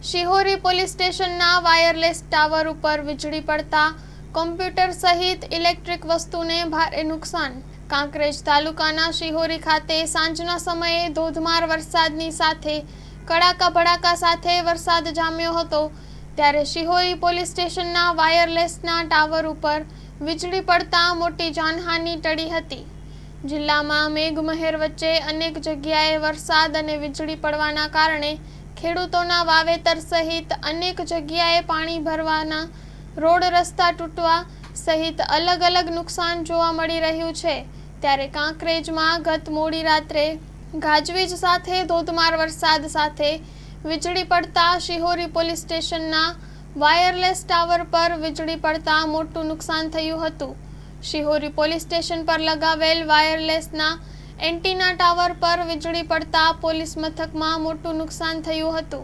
Shihori police સ્ટેશનના wireless tower ઉપર વીજળી પડતા કોમ્પ્યુટર સહિત ઇલેક્ટ્રિક વસ્તુને ભારે નુકસાન. કાંકરેજ તાલુકાના શિહોરી ખાતે સાંજના સમયે ધોધમાર વરસાદની સાથે કડાકા ભડાકા સાથે વરસાદ જામ્યો હતો. ત્યારે શિહોરી પોલીસ સ્ટેશનના વાયરલેસના ટાવર ઉપર વીજળી પડતા મોટી જાનહાનિ ટળી હતી. જિલ્લામાં મેઘમહેર વચ્ચે અનેક જગ્યાએ વરસાદ અને વીજળી પડવાના કારણે ખેડૂતોના વાવેતર સહિત અનેક જગ્યાએ પાણી ભરવાના, રોડ રસ્તા તૂટવા સહિત અલગ અલગ નુકસાન જોવા મળી રહ્યું છે. ત્યારે કાંકરેજમાં ગત મોડી રાત્રે ગાજવીજ સાથે ધોધમાર વરસાદ સાથે વીજળી પડતા શિહોરી પોલીસ સ્ટેશનના વાયરલેસ ટાવર પર વીજળી પડતા મોટું નુકસાન થયું હતું. શિહોરી પોલીસ સ્ટેશન પર લગાવેલ વાયરલેસના એન્ટીના ટાવર પર વીજળી પડતા પોલીસ મથકમાં મોટું નુકસાન થયું હતું,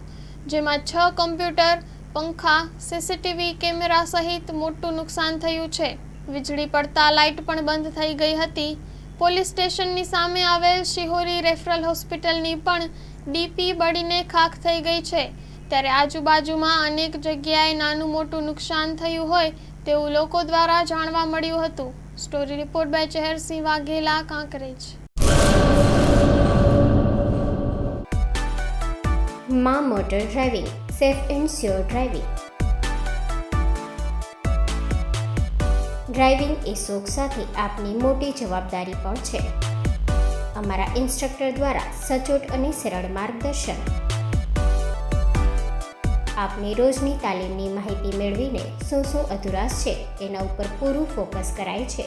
જેમાં 6 કમ્પ્યુટર, પંખા, સીસીટીવી કેમેરા સહિત મોટું નુકસાન થયું છે. વીજળી પડતા લાઇટ પણ બંધ થઈ ગઈ હતી. પોલીસ સ્ટેશનની સામે આવેલ શિહોરી રેફરલ હોસ્પિટલની પણ ડીપી બળીને ખાખ થઈ ગઈ છે. ત્યારે આજુબાજુમાં અનેક જગ્યાએ નાનું મોટું નુકસાન થયું હોય તેવું લોકો દ્વારા જાણવા મળ્યું હતું. Story report by Chehersinh Vaghela, Kankrej. માં motor driving, safe and sure driving. Driving એ શોખ સાથે આપની મોટી જવાબદારી પણ છે. અમારા ઇન્સ્ટ્રક્ટર દ્વારા સચોટ અને સરળ માર્ગદર્શન. આપની રોજની તાલીમની માહિતી મેળવીને શું અધુરાશ છે એના ઉપર પૂરું ફોકસ કરાય છે.